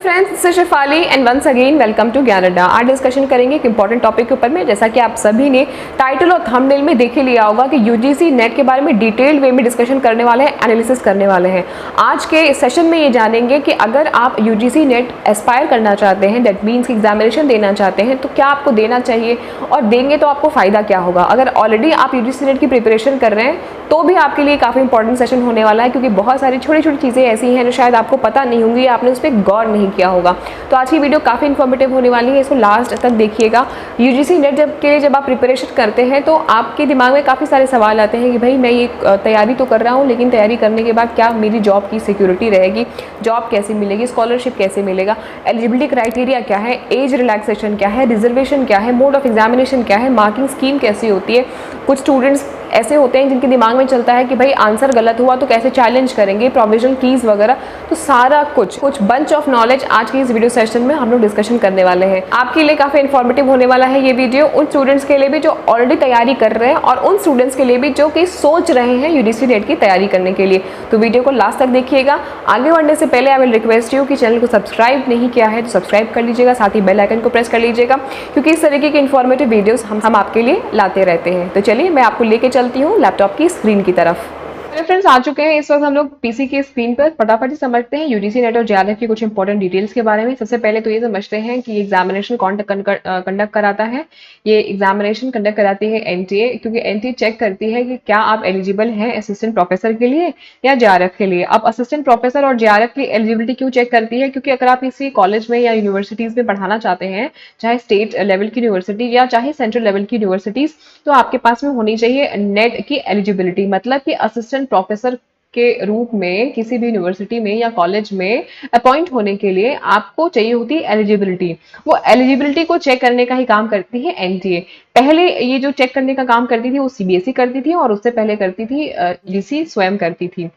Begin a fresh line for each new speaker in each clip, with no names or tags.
Friends, this is Shefali and once again welcome to Gyan Adda. आज discussion करेंगे एक इंपॉर्टेंट टॉपिक के ऊपर में। जैसा कि आप सभी ने टाइटल और थंबनेल में देख ही लिया होगा कि यूजीसी नेट के बारे में डिटेल्ड वे में डिस्कशन करने वाले हैं, एनालिसिस करने वाले हैं। आज के सेशन में ये जानेंगे कि अगर आप यूजीसी नेट एस्पायर करना चाहते हैं, दैट मीन्स एग्जामिनेशन देना चाहते हैं, तो क्या आपको देना चाहिए और देंगे तो आपको फ़ायदा क्या होगा। अगर ऑलरेडी आप यूजीसी नेट की प्रिपरेशन कर रहे हैं तो भी आपके लिए काफ़ी इंपॉर्टेंट सेशन होने वाला है, क्योंकि बहुत सारी छोटी छोटी चीज़ें ऐसी हैं जो शायद आपको पता नहीं होंगी या आपने उस पर गौर नहीं किया होगा। तो आज की वीडियो काफ़ी इन्फॉर्मेटिव होने वाली है, इसको लास्ट तक देखिएगा। यूजीसी नेट के लिए जब आप प्रिपरेशन करते हैं तो आपके दिमाग में काफ़ी सारे सवाल आते हैं कि भाई मैं ये तैयारी तो कर रहा हूँ, लेकिन तैयारी करने के बाद क्या मेरी जॉब की सिक्योरिटी रहेगी, जॉब कैसे मिलेगी, स्कॉलरशिप कैसे मिलेगा, एलिजिबिलिटी क्राइटेरिया क्या है, एज रिलैक्सेशन क्या है, रिजर्वेशन क्या है, मोड ऑफ एग्जामिनेशन क्या है, मार्किंग स्कीम कैसी होती है। कुछ स्टूडेंट्स ऐसे होते हैं जिनके दिमाग में चलता है कि भाई आंसर गलत हुआ तो कैसे चैलेंज करेंगे, प्रोविजनल कीज वगैरह। तो सारा कुछ बंच ऑफ नॉलेज आज की इस वीडियो सेशन में हम लोग डिस्कशन करने वाले हैं। आपके लिए काफ़ी इन्फॉर्मेटिव होने वाला है ये वीडियो, उन स्टूडेंट्स के लिए भी जो ऑलरेडी तैयारी कर रहे हैं और उन स्टूडेंट्स के लिए भी जो कि सोच रहे हैं यूजीसी नेट की तैयारी करने के लिए। तो वीडियो को लास्ट तक देखिएगा। आगे बढ़ने से पहले आई विल रिक्वेस्ट यू कि चैनल को सब्सक्राइब नहीं किया है तो सब्सक्राइब कर लीजिएगा, साथ ही बेल आइकन को प्रेस कर लीजिएगा, क्योंकि इस तरीके के इन्फॉर्मेटिव वीडियोस हम आपके लिए लाते रहते हैं। तो चलिए मैं आपको लेके चलती हूँ लैपटॉप की स्क्रीन की तरफ। फ्रेंड्स आ चुके हैं, इस वक्त हम लोग पीसी की स्क्रीन पर फटाफट से समझते हैं यूजीसी नेट और जेआरएफ की कुछ इंपॉर्टेंट डिटेल्स के बारे में। सबसे पहले तो ये समझते हैं कि एग्जामिनेशन कौन कंडक्ट कराता है। ये एग्जामिनेशन कंडक्ट कराती है एनटीए, क्योंकि एनटीए चेक करती है कि क्या आप एलिजिबल हैं असिस्टेंट प्रोफेसर के लिए या जेआरएफ के लिए। अब असिस्टेंट प्रोफेसर और जेआरएफ की एलिजिबिलिटी क्यों चेक करती है, क्योंकि अगर आप किसी कॉलेज में या यूनिवर्सिटीज में पढ़ाना चाहते हैं, चाहे स्टेट लेवल की यूनिवर्सिटी या चाहे सेंट्रल लेवल की यूनिवर्सिटीज, तो आपके पास में होनी चाहिए नेट की एलिजिबिलिटी। मतलब कि असिस्टेंट प्रोफेसर के रूप में किसी भी यूनिवर्सिटी में या कॉलेज में अपॉइंट होने के लिए आपको चाहिए होती है एलिजिबिलिटी। वो एलिजिबिलिटी को चेक करने का ही काम करती है एनटीए। पहले ये जो चेक करने का काम करती थी वो सीबीएसई करती थी और उससे पहले करती थी यूजीसी स्वयं करती थी।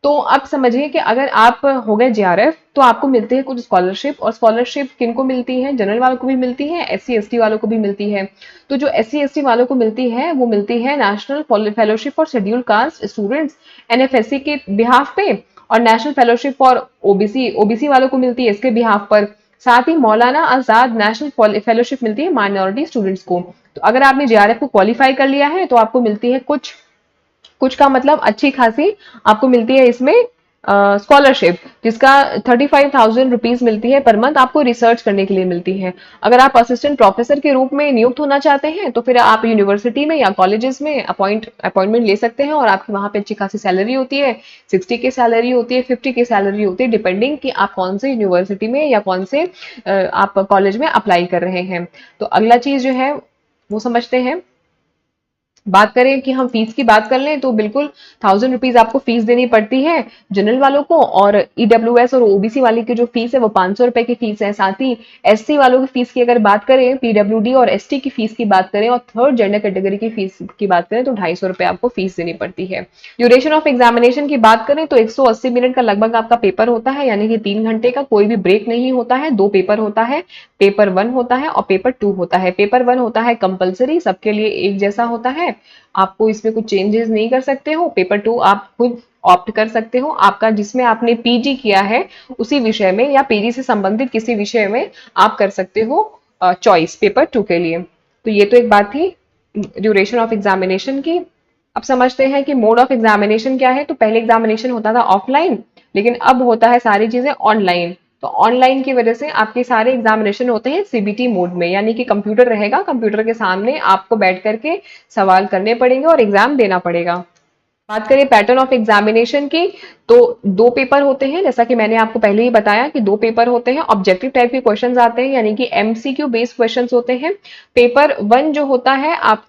तो अब समझिए कि अगर आप हो गए जेआरएफ तो आपको मिलते हैं कुछ स्कॉलरशिप, और स्कॉलरशिप किनको मिलती है, जनरल वालों को भी मिलती है, एससी एसटी वालों को भी मिलती है। तो जो एससी एसटी वालों को मिलती है वो मिलती है national fellowship for scheduled caste students एनएफएससी के बिहाफ पे, और नेशनल फेलोशिप फॉर ओबीसी वालों को मिलती है इसके बिहाफ पर। साथ ही मौलाना आजाद नेशनल फेलोशिप मिलती है माइनॉरिटी स्टूडेंट्स को। तो अगर आपने जेआरएफ को क्वालिफाई कर लिया है तो आपको मिलती है कुछ का मतलब अच्छी खासी आपको मिलती है इसमें स्कॉलरशिप, जिसका 35,000 रुपीज मिलती है पर मंथ, आपको रिसर्च करने के लिए मिलती है। अगर आप असिस्टेंट प्रोफेसर के रूप में नियुक्त होना चाहते हैं तो फिर आप यूनिवर्सिटी में या कॉलेजेस में अपॉइंटमेंट ले सकते हैं, और आपकी वहां पे अच्छी खासी सैलरी होती है। 60 की सैलरी होती है, 50 की सैलरी होती है, डिपेंडिंग कि आप कौन से यूनिवर्सिटी में या कौन से आप कॉलेज में अप्लाई कर रहे हैं। तो अगला चीज जो है वो समझते हैं। बात करें कि हम फीस की बात कर लें तो बिल्कुल 1000 रुपीज आपको फीस देनी पड़ती है जनरल वालों को, और ईडब्ल्यूएस और ओबीसी वाली की जो फीस है वो 500 रुपए की फीस है। साथ ही एससी वालों की फीस की अगर बात करें, पीडब्ल्यूडी और एसटी की फीस की बात करें और थर्ड जेंडर कैटेगरी की फीस की बात करें तो 250 रुपए आपको फीस देनी पड़ती है। ड्यूरेशन ऑफ एग्जामिनेशन की बात करें तो 180 मिनट का लगभग आपका पेपर होता है, यानी कि 3 घंटे का, कोई भी ब्रेक नहीं होता है। 2 पेपर होता है, पेपर 1 होता है और पेपर 2 होता है। पेपर 1 होता है कंपलसरी, सबके लिए एक जैसा होता है, आपको इसमें कुछ चेंजेस नहीं कर सकते हो। पेपर 2 आप खुद ऑप्ट कर सकते हो, आपका जिसमें आपने पीजी किया है उसी विषय में या पीजी से संबंधित किसी विषय में आप कर सकते हो चॉइस पेपर 2 के लिए। तो ये तो एक बात थी ड्यूरेशन ऑफ एग्जामिनेशन की। अब समझते हैं कि मोड ऑफ एग्जामिनेशन क्या है। तो पहले एग्जामिनेशन होता था ऑफलाइन, लेकिन अब होता है सारी चीजें ऑनलाइन। तो ऑनलाइन की वजह से आपके सारे एग्जामिनेशन होते हैं सीबीटी मोड में, यानी कि कंप्यूटर रहेगा, कंप्यूटर के सामने आपको बैठ करके सवाल करने पड़ेंगे और एग्जाम देना पड़ेगा। बात करें पैटर्न ऑफ एग्जामिनेशन की तो 2 पेपर होते हैं, जैसा कि मैंने आपको पहले ही बताया कि 2 पेपर होते हैं। ऑब्जेक्टिव टाइप के क्वेश्चंस आते हैं, यानी कि एमसीक्यू बेस्ड क्वेश्चंस होते हैं। पेपर 1 जो होता है, आप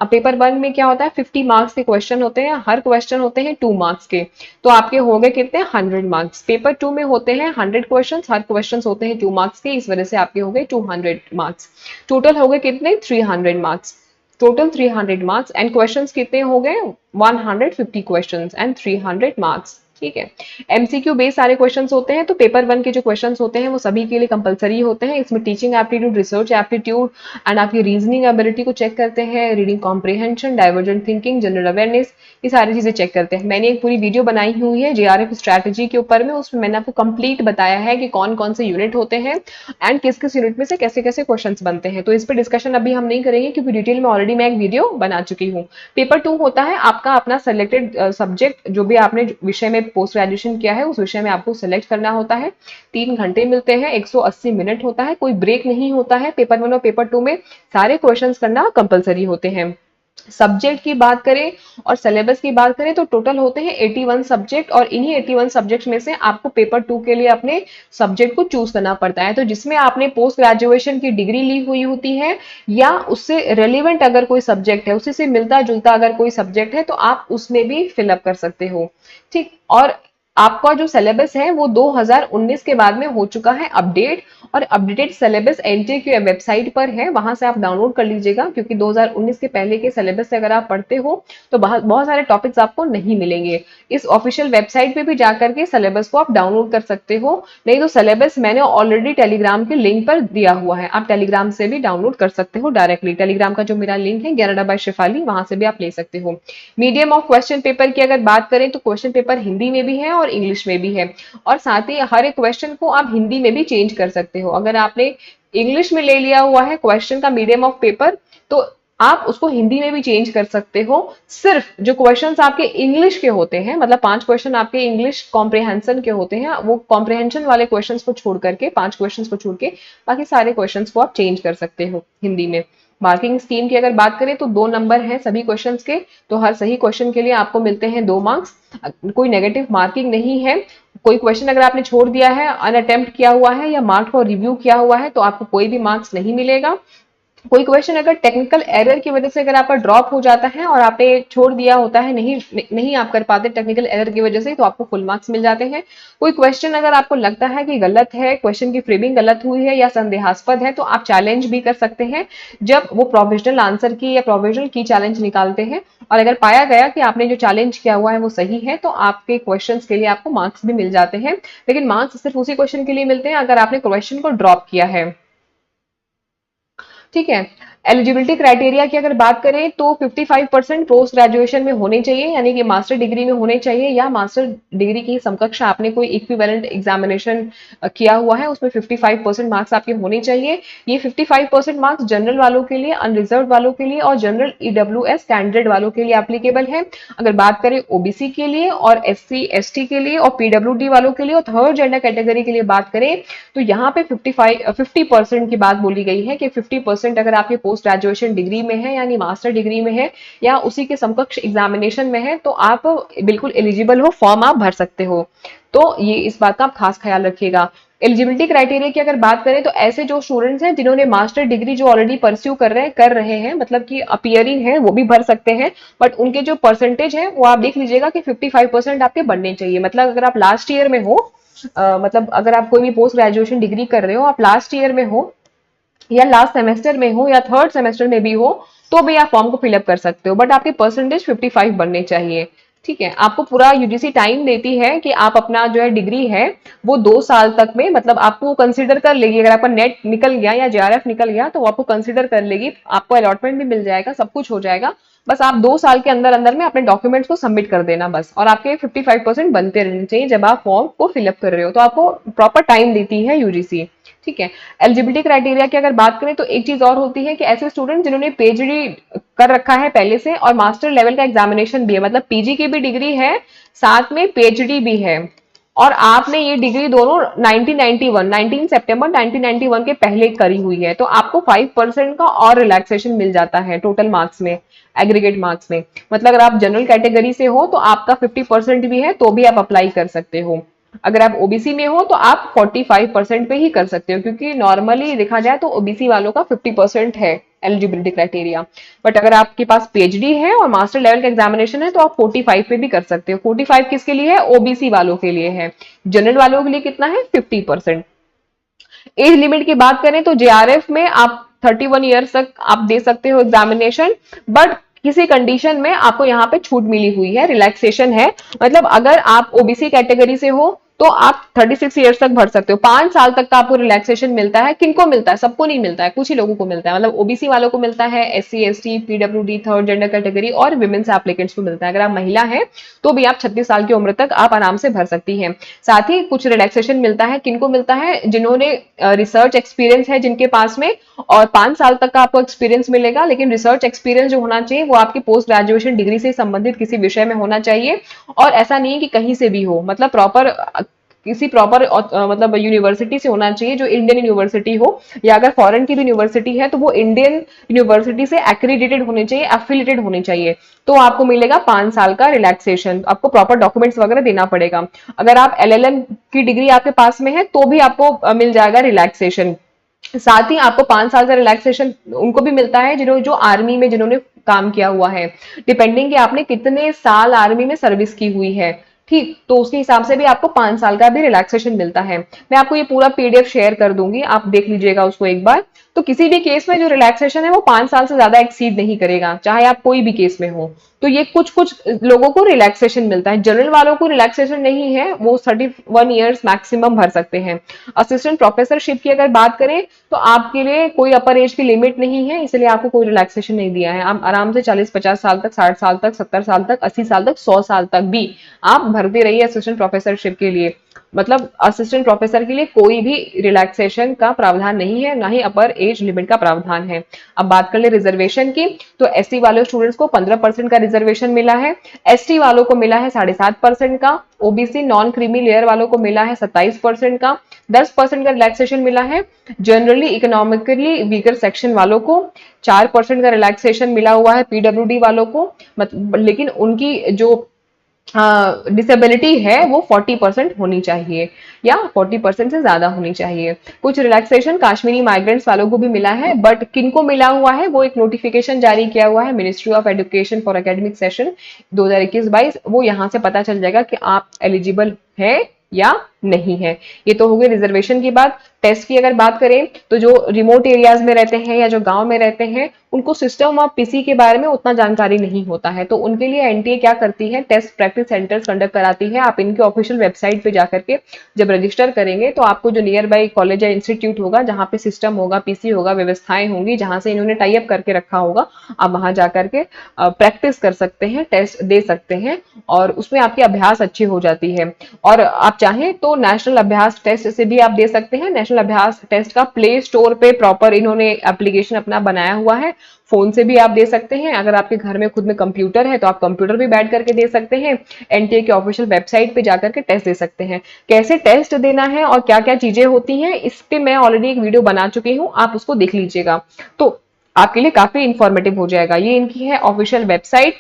पेपर 1 में क्या होता है, 50 मार्क्स के क्वेश्चन होते हैं, हर क्वेश्चन होते हैं 2 मार्क्स के, तो आपके हो गए कितने 100 मार्क्स। पेपर 2 में होते हैं 100 क्वेश्चन, हर क्वेश्चन होते हैं 2 मार्क्स के, इस वजह से आपके हो गए 200 मार्क्स। टोटल हो गए कितने 300 marks, total 300 marks. And questions कितने हो गए 150 क्वेश्चंस एंड 300 मार्क्स। ठीक है, एमसीक्यू बेस्ड सारे क्वेश्चंस होते हैं। तो पेपर 1 के जो क्वेश्चंस होते हैं वो सभी के लिए कंपलसरी होते हैं। इसमें teaching aptitude, research aptitude and आपकी रीजनिंग एबिलिटी को चेक करते हैं, reading comprehension, divergent thinking, general awareness, ये सारी चीजें चेक करते हैं। मैंने एक पूरी वीडियो बनाई हुई है जेआरएफ स्ट्रैटेजी के ऊपर में, उसमें मैंने आपको कंप्लीट बताया है कि कौन कौन से यूनिट होते हैं एंड किस किस यूनिट में से कैसे कैसे क्वेश्चंस बनते हैं। तो इस पर डिस्कशन अभी हम नहीं करेंगे क्योंकि डिटेल में ऑलरेडी मैं एक वीडियो बना चुकी हूँ। पेपर 2 होता है आपका अपना सेलेक्टेड सब्जेक्ट, जो भी आपने विषय में पोस्ट ग्रेजुएशन किया है उस विषय में आपको सिलेक्ट करना होता है। 3 घंटे मिलते हैं, 180 मिनट होता है, कोई ब्रेक नहीं होता है। पेपर 1 और पेपर 2 में सारे क्वेश्चंस करना कंपलसरी होते हैं। सब्जेक्ट की बात करें और सिलेबस की बात करें तो टोटल होते हैं 81 सब्जेक्ट, और इन्हीं 81 सब्जेक्ट में से आपको पेपर 2 के लिए अपने सब्जेक्ट को चूज करना पड़ता है। तो जिसमें आपने पोस्ट ग्रेजुएशन की डिग्री ली हुई होती है या उससे रेलिवेंट अगर कोई सब्जेक्ट है, उसी से मिलता जुलता अगर कोई सब्जेक्ट है तो आप उसमें भी फिलअप कर सकते हो। ठीक, और आपका जो सिलेबस है वो 2019 के बाद में हो चुका है अपडेट, और अपडेटेड सिलेबस एनटीए की वेबसाइट पर है, वहां से आप डाउनलोड कर लीजिएगा। क्योंकि 2019 के पहले के सिलेबस से अगर आप पढ़ते हो तो बहुत सारे टॉपिक्स आपको नहीं मिलेंगे। इस ऑफिशियल वेबसाइट पे भी जाकर के सिलेबस को आप डाउनलोड कर सकते हो, नहीं तो सिलेबस मैंने ऑलरेडी टेलीग्राम के लिंक पर दिया हुआ है, आप टेलीग्राम से भी डाउनलोड कर सकते हो डायरेक्टली। टेलीग्राम का जो मेरा लिंक है ज्ञानडा बाय शेफाली, वहां से भी आप ले सकते हो। मीडियम ऑफ क्वेश्चन पेपर की अगर बात करें तो क्वेश्चन पेपर हिंदी में भी है और इंग्लिश में भी है, और साथ ही हर एक क्वेश्चन को आप हिंदी में भी चेंज कर सकते हो। अगर आपने इंग्लिश में ले लिया हुआ है क्वेश्चन का मीडियम ऑफ पेपर तो आप उसको हिंदी में भी चेंज कर सकते हो। सिर्फ जो क्वेश्चंस आपके इंग्लिश के होते हैं, मतलब 5 क्वेश्चन आपके इंग्लिश कॉम्प्रिहेंशन के होते हैं, वो कॉम्प्रिहेंशन वाले क्वेश्चंस को छोड़ करके 5 क्वेश्चंस को छोड़ के बाकी सारे क्वेश्चंस को आप चेंज कर सकते हो हिंदी में। मार्किंग स्कीम की अगर बात करें तो 2 नंबर हैं सभी क्वेश्चंस के, तो हर सही क्वेश्चन के लिए आपको मिलते हैं 2 मार्क्स। कोई नेगेटिव मार्किंग नहीं है। कोई क्वेश्चन अगर आपने छोड़ दिया है, अनअटेम्प्ट किया हुआ है या मार्क फॉर रिव्यू किया हुआ है तो आपको कोई भी मार्क्स नहीं मिलेगा। कोई क्वेश्चन अगर टेक्निकल एरर की वजह से अगर आपका ड्रॉप हो जाता है और आपने छोड़ दिया होता है, नहीं आप कर पाते टेक्निकल एरर की वजह से, तो आपको फुल मार्क्स मिल जाते हैं। कोई क्वेश्चन अगर आपको लगता है कि गलत है, क्वेश्चन की फ्रेमिंग गलत हुई है या संदेहास्पद है, तो आप चैलेंज भी कर सकते हैं जब वो प्रोविजनल आंसर की या प्रोविजनल की चैलेंज निकालते हैं। और अगर पाया गया कि आपने जो चैलेंज किया हुआ है वो सही है तो आपके क्वेश्चन के लिए आपको मार्क्स भी मिल जाते हैं। लेकिन मार्क्स सिर्फ उसी क्वेश्चन के लिए मिलते हैं अगर आपने क्वेश्चन को ड्रॉप किया है। ठीक है। एलिजिबिलिटी क्राइटेरिया की अगर बात करें तो 55% पोस्ट ग्रेजुएशन में होने चाहिए, यानी कि मास्टर डिग्री में होने चाहिए, या मास्टर डिग्री की समकक्ष आपने कोई इक्विवेलेंट एग्जामिनेशन किया हुआ है उसमें 55% मार्क्स आपके होने चाहिए। ये 55% मार्क्स जनरल वालों के लिए, अनरिजर्व वालों के लिए और जनरल ईडब्ल्यूएस कैंडिडेट वालों के लिए एप्लीकेबल है। अगर बात करें ओबीसी के लिए और एससी एसटी के लिए और पीडब्ल्यूडी वालों के लिए और थर्ड जेंडर कैटेगरी के लिए बात करें तो यहाँ पे 50% की बात बोली गई है कि 50% अगर आपके पोस्ट ग्रेजुएशन डिग्री में है यानी मास्टर डिग्री में है या उसी के समकक्ष एग्जामिनेशन में है तो आप बिल्कुल एलिजिबल हो, फॉर्म आप भर सकते हो। तो ये इस बात का आप खास ख्याल रखिएगा। एलिजिबिलिटी क्राइटेरिया की अगर बात करें तो ऐसे जो स्टूडेंट्स हैं जिन्होंने मास्टर डिग्री जो ऑलरेडी परस्यू कर रहे हैं मतलब कि अपीयरिंग है, वो भी भर सकते हैं, बट उनके जो परसेंटेज है वो आप देख लीजिएगा कि 55% आपके बनने चाहिए। मतलब अगर आप लास्ट ईयर में हो, मतलब अगर आप कोई भी पोस्ट ग्रेजुएशन डिग्री कर रहे हो, आप लास्ट ईयर में हो या लास्ट सेमेस्टर में हो या थर्ड सेमेस्टर में भी हो तो भी आप फॉर्म को फिलअप कर सकते हो, बट आपके परसेंटेज 55 बनने चाहिए। ठीक है। आपको पूरा यूजीसी टाइम देती है कि आप अपना जो है डिग्री है वो 2 साल तक में, मतलब आपको कंसीडर कर लेगी। अगर आपका नेट निकल गया या जेआरएफ निकल गया तो आपको कंसीडर कर लेगी, आपको अलॉटमेंट भी मिल जाएगा, सब कुछ हो जाएगा। बस आप 2 साल के अंदर अंदर में अपने डॉक्यूमेंट्स को सबमिट कर देना बस, और आपके 55% बनते रहने चाहिए जब आप फॉर्म को फिलअप कर रहे हो, तो आपको प्रॉपर टाइम देती है यूजीसी। ठीक है। एलिजिबिलिटी क्राइटेरिया की अगर बात करें तो एक चीज और होती है कि ऐसे स्टूडेंट जिन्होंने पीएचडी कर रखा है पहले से और मास्टर लेवल का एग्जामिनेशन भी है, मतलब पीजी की भी डिग्री है साथ में पीएचडी भी है, और आपने ये डिग्री दोनों 19 सितंबर 1991 के पहले करी हुई है, तो आपको 5% का और रिलैक्सेशन मिल जाता है टोटल मार्क्स में, एग्रीगेट मार्क्स में। मतलब अगर आप जनरल कैटेगरी से हो तो आपका 50% भी है तो भी आप अप्लाई कर सकते हो। अगर आप ओबीसी में हो तो आप 45% पे ही कर सकते हो, क्योंकि नॉर्मली देखा जाए तो ओबीसी वालों का 50% है एलिजिबिलिटी क्राइटेरिया। बट अगर आपके पास पीएचडी है और मास्टर लेवल का एग्जामिनेशन है तो आप 45 पे भी कर सकते हो। 45 किसके लिए है? ओबीसी वालों के लिए है। जनरल वालों के लिए कितना है? 50%। एज लिमिट की बात करें तो जेआरएफ में आप 31 ईयर्स तक आप दे सकते हो एग्जामिनेशन, बट किसी कंडीशन में आपको यहाँ पे छूट मिली हुई है, रिलैक्सेशन है। मतलब अगर आप ओबीसी कैटेगरी से हो तो आप 36 ईयर्स तक भर सकते हो। 5 साल तक का आपको रिलैक्सेशन मिलता है। किनको मिलता है? सबको नहीं मिलता है, कुछ ही लोगों को मिलता है। मतलब ओबीसी वालों को मिलता है, SC ST, PWD, third gender category और विमेन्स एप्लीकेंट्स को मिलता है। अगर आप महिला हैं तो भी आप 36 साल की उम्र तक आप आराम से भर सकती हैं। साथ ही कुछ रिलैक्सेशन मिलता है, किनको मिलता है? जिन्होंने रिसर्च एक्सपीरियंस है जिनके पास में, और 5 साल तक का आपको एक्सपीरियंस मिलेगा। लेकिन रिसर्च एक्सपीरियंस जो होना चाहिए वो आपकी पोस्ट ग्रेजुएशन डिग्री से संबंधित किसी विषय में होना चाहिए, और ऐसा नहीं है कि कहीं से भी हो, मतलब प्रॉपर किसी प्रॉपर मतलब यूनिवर्सिटी से होना चाहिए जो इंडियन यूनिवर्सिटी हो, या अगर फॉरेन की भी यूनिवर्सिटी है तो वो इंडियन यूनिवर्सिटी से एक्रीडिटेड होनी चाहिए, एफिलिएटेड होनी चाहिए। तो आपको मिलेगा 5 साल का रिलैक्सेशन। आपको प्रॉपर डॉक्यूमेंट्स वगैरह देना पड़ेगा। अगर आप एलएलएम की डिग्री आपके पास में है तो भी आपको मिल जाएगा रिलैक्सेशन। साथ ही आपको 5 साल का रिलैक्सेशन उनको भी मिलता है जिन्होंने जो आर्मी में जिन्होंने काम किया हुआ है, डिपेंडिंग कि आपने कितने साल आर्मी में सर्विस की हुई है, ठीक, तो उसके हिसाब से भी आपको 5 साल का भी रिलैक्सेशन मिलता है। मैं आपको ये पूरा पीडीएफ शेयर कर दूंगी, आप देख लीजिएगा उसको एक बार। तो किसी भी केस में जो रिलैक्सेशन है वो 5 साल से ज्यादा एक्सीड नहीं करेगा, चाहे आप कोई भी केस में हो। तो ये कुछ कुछ लोगों को रिलैक्सेशन मिलता है, जनरल वालों को रिलैक्सेशन नहीं है, वो 31 ईयर्स मैक्सिमम भर सकते हैं। असिस्टेंट प्रोफेसरशिप की अगर बात करें तो आपके लिए कोई अपर एज की लिमिट नहीं है, इसलिए आपको कोई रिलैक्सेशन नहीं दिया है। आप आराम से 40-50 साल तक, 60 साल तक, 70 साल तक, 80 साल तक, 100 साल तक भी आप भरते रहिए असिस्टेंट प्रोफेसरशिप के लिए। मतलब असिस्टेंट प्रोफेसर के लिए कोई भी रिलैक्सेशन का प्रावधान नहीं है, ना ही अपर एज लिमिट का प्रावधान है। अब बात कर ले रिजर्वेशन की, तो एससी वाले स्टूडेंट्स को 15% का रिजर्वेशन मिला है, एसटी वालों को मिला है 7.5% का, ओबीसी नॉन क्रीमी लेयर वालों को मिला है 27% का, 10% का रिलैक्सेशन मिला है जनरली इकोनॉमिकली वीकर सेक्शन वालों को, 4% का रिलैक्सेशन मिला हुआ है पीडब्ल्यूडी वालों को। लेकिन उनकी जो डिसेबिलिटी है वो 40% होनी चाहिए, या 40% से ज्यादा होनी चाहिए। कुछ रिलैक्सेशन काश्मीरी माइग्रेंट्स वालों को भी मिला है, बट किनको मिला हुआ है वो एक नोटिफिकेशन जारी किया हुआ है ministry of education for academic session 2021-22, वो यहाँ से पता चल जाएगा कि आप एलिजिबल है या नहीं है। ये तो हो गई रिजर्वेशन की बात। टेस्ट की अगर बात करें तो जो रिमोट एरियाज में रहते हैं या जो गांव में रहते हैं उनको सिस्टम ऑफ पीसी के बारे में उतना जानकारी नहीं होता है, तो उनके लिए एनटीए क्या करती है, टेस्ट प्रैक्टिस सेंटर्स कंडक्ट कराती है। आप इनके ऑफिशियल वेबसाइट पे जाकर के जब रजिस्टर करेंगे तो आपको जो नियर बाई कॉलेज या इंस्टीट्यूट होगा जहाँ पे सिस्टम होगा, पीसी होगा, व्यवस्थाएं होंगी, जहां से इन्होंने टाई अप करके रखा होगा, आप वहां जाकर के प्रैक्टिस कर सकते हैं, टेस्ट दे सकते हैं, और उसमें आपकी अभ्यास अच्छी हो जाती है। और आप चाहें तो नेशनल अभ्यास टेस्ट से भी आप दे सकते हैं। नेशनल अभ्यास टेस्ट का प्ले स्टोर पे प्रॉपर इन्होंने एप्लीकेशन अपना बनाया हुआ है, फोन से भी आप दे सकते हैं। अगर आपके घर में खुद में कंप्यूटर है तो आप कंप्यूटर भी बैठ करके दे सकते हैं। एनटीए के ऑफिशियल वेबसाइट पे जाकर के टेस्ट दे सकते हैं। कैसे टेस्ट देना है और क्या क्या चीजें होती हैं इस पे मैं ऑलरेडी एक वीडियो बना चुकी हूँ, आप उसको देख लीजिएगा तो आपके लिए काफी इंफॉर्मेटिव हो जाएगा। ये इनकी है ऑफिशियल वेबसाइट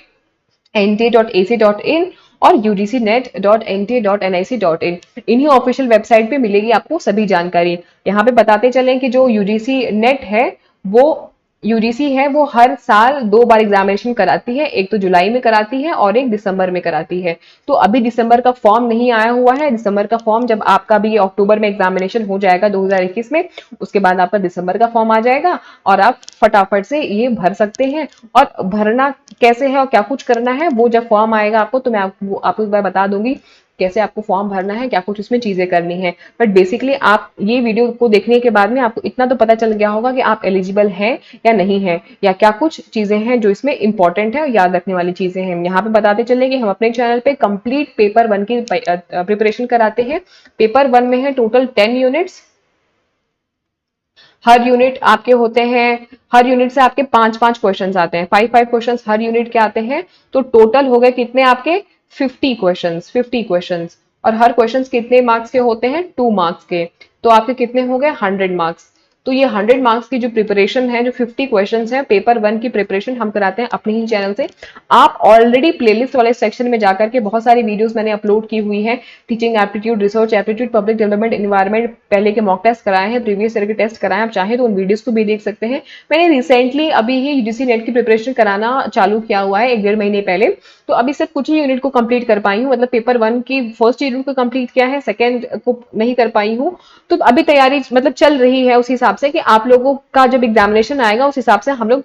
nta.ac.in और ugcnet.nta.nic.in, इन्हीं ऑफिशियल वेबसाइट पे मिलेगी आपको सभी जानकारी। यहाँ पे बताते चलें कि जो यूजीसी नेट है वो यूजीसी है वो हर साल 2 बार एग्जामिनेशन कराती है, एक तो जुलाई में कराती है और एक दिसंबर में कराती है। तो अभी दिसंबर का फॉर्म नहीं आया हुआ है, दिसंबर का फॉर्म जब आपका भी अक्टूबर में एग्जामिनेशन हो जाएगा 2021 में, उसके बाद आपका दिसंबर का फॉर्म आ जाएगा और आप फटाफट से ये भर सकते हैं। और भरना कैसे है और क्या कुछ करना है वो जब फॉर्म आएगा आपको तो मैं आपको एक बार बता दूंगी कैसे आपको फॉर्म भरना है, क्या कुछ उसमें चीजें करनी है। बट बेसिकली आप ये वीडियो को देखने के बाद में आपको इतना तो पता चल गया होगा कि आप एलिजिबल हैं या नहीं है, या क्या कुछ चीजें हैं जो इसमें इंपॉर्टेंट है और याद रखने वाली चीजें हैं। यहाँ पे बताते चले कि हम अपने चैनल पे कंप्लीट पेपर 1 की प्रिपरेशन कराते हैं। पेपर 1 में है टोटल 10 यूनिट्स, हर यूनिट आपके होते हैं, हर यूनिट से आपके 5-5 क्वेश्चंस आते हैं, 5-5 क्वेश्चंस हर यूनिट के आते हैं। तो टोटल हो गए कितने आपके 50 क्वेश्चंस, और हर क्वेश्चंस कितने मार्क्स के होते हैं 2 मार्क्स के, तो आपके कितने हो गए 100 मार्क्स। तो ये 100 मार्क्स की जो प्रिपरेशन है, जो 50 क्वेश्चंस हैं, पेपर 1 की प्रिपरेशन हम कराते हैं अपने ही चैनल से। आप ऑलरेडी प्लेलिस्ट वाले सेक्शन में जाकर के बहुत सारी वीडियोस मैंने अपलोड की हुई है, teaching aptitude, research aptitude, public development, environment, पहले के मॉक टेस्ट कराए हैं, प्रीवियस ईयर के टेस्ट कराए हैं, आप चाहें तो उन वीडियोस को भी देख सकते हैं। मैंने रिसेंटली अभी ही यूजीसी नेट की प्रिपरेशन कराना चालू किया हुआ है 1-1.5 महीने पहले, तो अभी सिर्फ कुछ ही यूनिट को कंप्लीट कर पाई हूँ। मतलब पेपर 1 की फर्स्ट यूनिट को कंप्लीट किया है, सेकंड को नहीं कर पाई हूँ। तो अभी तैयारी मतलब चल रही है उस हिसाब से कि आप लोगों का जब एग्जामिनेशन आएगा उस हिसाब से हम लोग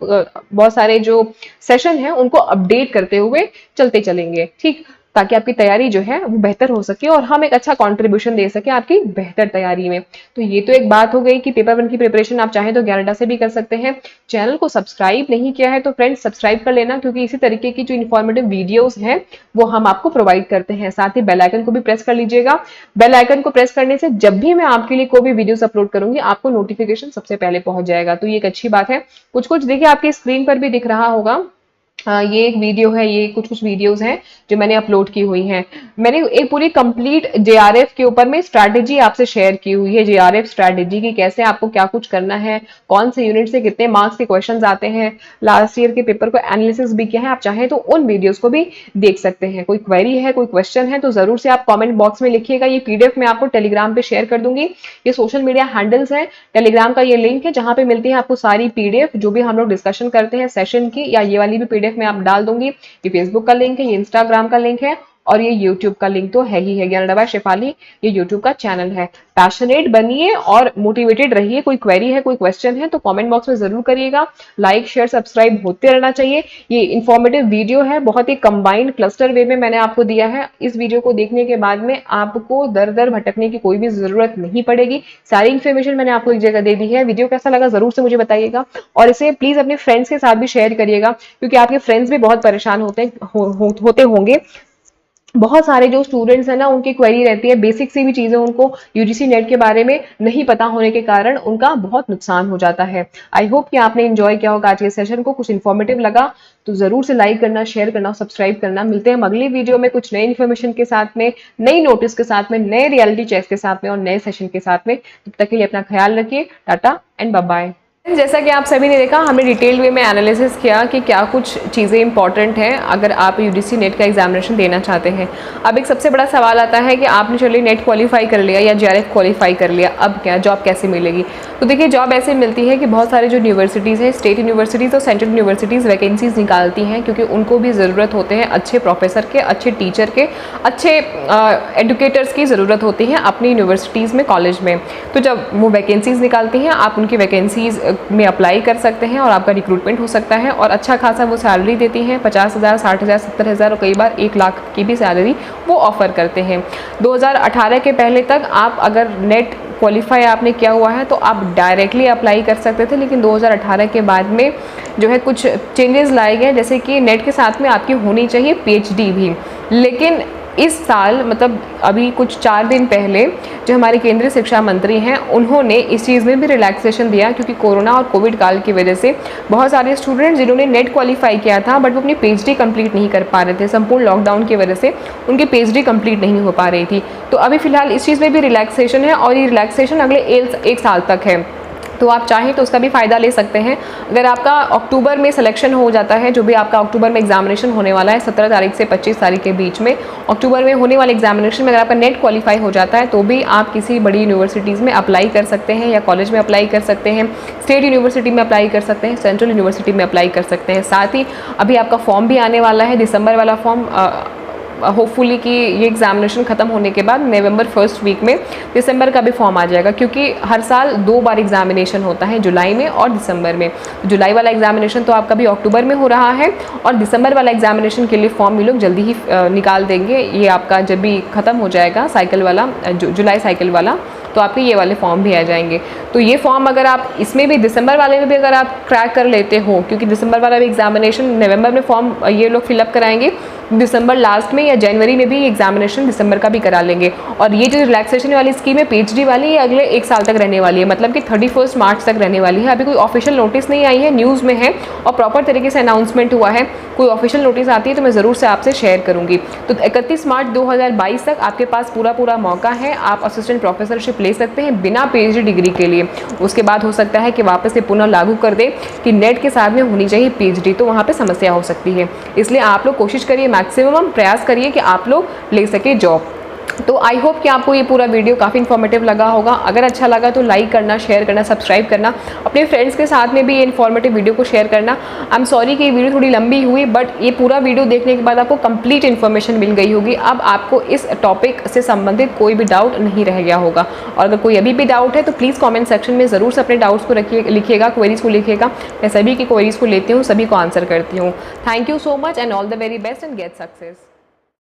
बहुत सारे जो सेशन है उनको अपडेट करते हुए चलते चलेंगे, ठीक। ताकि आपकी तैयारी जो है वो बेहतर हो सके और हम एक अच्छा कंट्रीब्यूशन दे सके आपकी बेहतर तैयारी में। तो ये तो एक बात हो गई कि पेपर 1 की प्रिपरेशन आप चाहें तो ग्यारडा से भी कर सकते हैं। चैनल को सब्सक्राइब नहीं किया है तो फ्रेंड्स सब्सक्राइब कर लेना, क्योंकि इसी तरीके की जो इन्फॉर्मेटिव वीडियोस हैं वो हम आपको प्रोवाइड करते हैं। साथ ही बेल आइकन को भी प्रेस कर लीजिएगा। बेल आइकन को प्रेस करने से जब भी मैं आपके लिए कोई भी वीडियोस अपलोड करूंगी आपको नोटिफिकेशन सबसे पहले पहुंच जाएगा। तो ये एक अच्छी बात है। कुछ कुछ देखिए आपकी स्क्रीन पर भी दिख रहा होगा। ये एक वीडियो है, ये कुछ वीडियोस हैं जो मैंने अपलोड की हुई हैं। मैंने एक पूरी कंप्लीट जेआरएफ के ऊपर में स्ट्रैटेजी आपसे शेयर की हुई है, जेआरएफ स्ट्रैटेजी की कैसे आपको क्या कुछ करना है, कौन से यूनिट से कितने मार्क्स के क्वेश्चंस आते हैं, लास्ट ईयर के पेपर को एनालिसिस भी किया है। आप चाहें तो उन वीडियोस को भी देख सकते हैं। कोई क्वेरी है, कोई क्वेश्चन है तो जरूर से आप कॉमेंट बॉक्स में लिखिएगा। ये पीडीएफ मैं आपको टेलीग्राम पे शेयर कर दूंगी। ये सोशल मीडिया हैंडल्स है, टेलीग्राम का ये लिंक है जहां पे मिलती है आपको सारी पीडीएफ जो भी हम लोग डिस्कशन करते हैं सेशन की, या ये वाली भी पीडीएफ मैं आप डाल दूंगी। ये फेसबुक का लिंक है, ये इंस्टाग्राम का लिंक है और ये यूट्यूब का लिंक तो है ही है। ज्ञानडा बाय शेफाली ये यूट्यूब का चैनल है। पैशनेट बनिए और मोटिवेटेड रहिए। कोई क्वेरी है, कोई क्वेश्चन है तो कमेंट बॉक्स में जरूर करिएगा। लाइक शेयर सब्सक्राइब होते रहना चाहिए। ये इंफॉर्मेटिव वीडियो है, बहुत ही कंबाइंड क्लस्टर वे में मैंने आपको दिया है। इस वीडियो को देखने के बाद में आपको दर दर भटकने की कोई भी जरूरत नहीं पड़ेगी। सारी इन्फॉर्मेशन मैंने आपको एक जगह दे दी है। वीडियो कैसा लगा जरूर से मुझे बताइएगा और इसे प्लीज अपने फ्रेंड्स के साथ भी शेयर करिएगा, क्योंकि आपके फ्रेंड्स भी बहुत परेशान होते होंगे। बहुत सारे जो स्टूडेंट्स हैं ना, उनकी क्वेरी रहती है, बेसिक सी भी चीजें उनको यूजीसी नेट के बारे में नहीं पता होने के कारण उनका बहुत नुकसान हो जाता है। आई होप कि आपने एंजॉय किया होगा आज के सेशन को। कुछ इन्फॉर्मेटिव लगा तो जरूर से लाइक करना, शेयर करना, सब्सक्राइब करना। मिलते हैं हम अगली वीडियो में कुछ नई इन्फॉर्मेशन के साथ में, नई नोटिस के साथ में, नए रियलिटी चेक्स के साथ में और नए सेशन के साथ में। तब तक के लिए अपना ख्याल रखिए। Tata and bye bye. जैसा कि आप सभी ने देखा, हमने डिटेल वे में एनालिसिस किया कि क्या कुछ चीज़ें इंपॉर्टेंट हैं अगर आप यूजीसी नेट का एग्जामिनेशन देना चाहते हैं। अब एक सबसे बड़ा सवाल आता है कि आपने चलिए नेट क्वालिफाई कर लिया या जेआरएफ क्वालिफाई कर लिया, अब क्या जॉब कैसे मिलेगी? तो देखिए, जॉब ऐसे मिलती है कि बहुत सारे जो यूनिवर्सिटीज़ हैं, स्टेट यूनिवर्सिटीज़ और सेंट्रल यूनिवर्सिटीज़ वैकेंसीज निकालती हैं, क्योंकि उनको भी ज़रूरत होते हैं अच्छे प्रोफेसर के, अच्छे टीचर के, अच्छे एडुकेटर्स की ज़रूरत होती है अपनी यूनिवर्सिटीज़ में, कॉलेज में। तो जब वो वैकेंसीज निकालती हैं, आप उनकी वैकेंसीज में अप्लाई कर सकते हैं और आपका रिक्रूटमेंट हो सकता है। और अच्छा खासा वो सैलरी देती हैं, 50,000, 60,000, 70,000 और कई बार 1 लाख की भी सैलरी वो ऑफर करते हैं। 2018 के पहले तक आप अगर नेट क्वालिफाई आपने किया हुआ है तो आप डायरेक्टली अप्लाई कर सकते थे, लेकिन 2018 के बाद में जो है कुछ चेंजेस लाए गए, जैसे कि नेट के साथ में आपकी होनी चाहिए पीएचडी भी। लेकिन इस साल, मतलब अभी कुछ 4 दिन पहले, जो हमारे केंद्रीय शिक्षा मंत्री हैं उन्होंने इस चीज़ में भी रिलैक्सेशन दिया, क्योंकि कोरोना और कोविड काल की वजह से बहुत सारे स्टूडेंट्स जिन्होंने नेट क्वालिफाई किया था बट वो अपनी पीएचडी कंप्लीट नहीं कर पा रहे थे, संपूर्ण लॉकडाउन की वजह से उनकी पीएचडी कंप्लीट नहीं हो पा रही थी। तो अभी फिलहाल इस चीज़ में भी रिलैक्सेशन है और ये रिलैक्सेशन अगले 1 साल तक है। तो आप चाहें तो उसका भी फ़ायदा ले सकते हैं। अगर आपका अक्टूबर में सिलेक्शन हो जाता है, जो भी आपका अक्टूबर में एग्जामिनेशन होने वाला है 17 तारीख से 25 तारीख के बीच में, अक्टूबर में होने वाले एग्जामिनेशन में अगर आपका नेट क्वालिफाई हो जाता है तो भी आप किसी बड़ी यूनिवर्सिटीज़ में अप्लाई कर सकते हैं या कॉलेज में अप्लाई कर सकते हैं, स्टेट यूनिवर्सिटी में अप्लाई कर सकते हैं, सेंट्रल यूनिवर्सिटी में अप्लाई कर सकते हैं। साथ ही अभी आपका फॉर्म भी आने वाला है, दिसंबर वाला फॉर्म, होपफुली कि ये एग्जामिनेशन खत्म होने के बाद नवंबर फर्स्ट वीक में दिसंबर का भी फॉर्म आ जाएगा, क्योंकि हर साल 2 बार एग्जामिनेशन होता है, जुलाई में और दिसंबर में। जुलाई वाला एग्जामिनेशन तो आपका भी अक्टूबर में हो रहा है और दिसंबर वाला एग्जामिनेशन के लिए फॉर्म ये लोग जल्दी ही निकाल देंगे। ये आपका जब भी ख़त्म हो जाएगा साइकिल वाला, जुलाई साइकिल वाला, तो आपके ये वाले फॉर्म भी आ जाएंगे। तो ये फॉर्म अगर आप इसमें भी, दिसंबर वाले में भी अगर आप क्रैक कर लेते हो, क्योंकि दिसंबर वाला भी एग्जामिनेशन नवंबर में फॉर्म ये लोग फिलअप कराएंगे, दिसंबर लास्ट में या जनवरी में भी एग्जामिनेशन दिसंबर का भी करा लेंगे। और ये जो रिलैक्सेशन वाली स्कीम है पीएचडी वाली, ये अगले 1 साल तक रहने वाली है, मतलब कि 31 मार्च तक रहने वाली है। अभी कोई ऑफिशियल नोटिस नहीं आई है, न्यूज़ में है और प्रॉपर तरीके से अनाउंसमेंट हुआ है। कोई ऑफिशियल नोटिस आती है तो मैं ज़रूर से आपसे शेयर करूँगी। तो 31 मार्च 2022 तक आपके पास पूरा मौका है, आप असिस्टेंट प्रोफेसरशिप ले सकते हैं बिना पीएचडी डिग्री के लिए। उसके बाद हो सकता है कि वापस से पुनः लागू कर दे कि नेट के साथ में होनी चाहिए पीएचडी, तो वहाँ पे समस्या हो सकती है। इसलिए आप लोग कोशिश करिए, मैक्सिमम प्रयास करिए कि आप लोग ले सके जॉब। तो आई होप कि आपको ये पूरा वीडियो काफ़ी इन्फॉर्मेटिव लगा होगा। अगर अच्छा लगा तो लाइक करना, शेयर करना, सब्सक्राइब करना, अपने फ्रेंड्स के साथ में भी ये इन्फॉर्मेटिव वीडियो को शेयर करना। आई एम सॉरी कि ये वीडियो थोड़ी लंबी हुई, बट ये पूरा वीडियो देखने के बाद आपको कंप्लीट इन्फॉर्मेशन मिल गई होगी। अब आपको इस टॉपिक से संबंधित कोई भी डाउट नहीं रह गया होगा। और अगर कोई अभी भी डाउट है तो प्लीज़ कॉमेंट सेक्शन में ज़रूर से अपने डाउट्स को लिखिएगा, क्वेरीज को लिखिएगा। मैं सभी की क्वेरीज को लेती हूँ, सभी को आंसर करती हूँ। Thank you so much and all the very best and get success.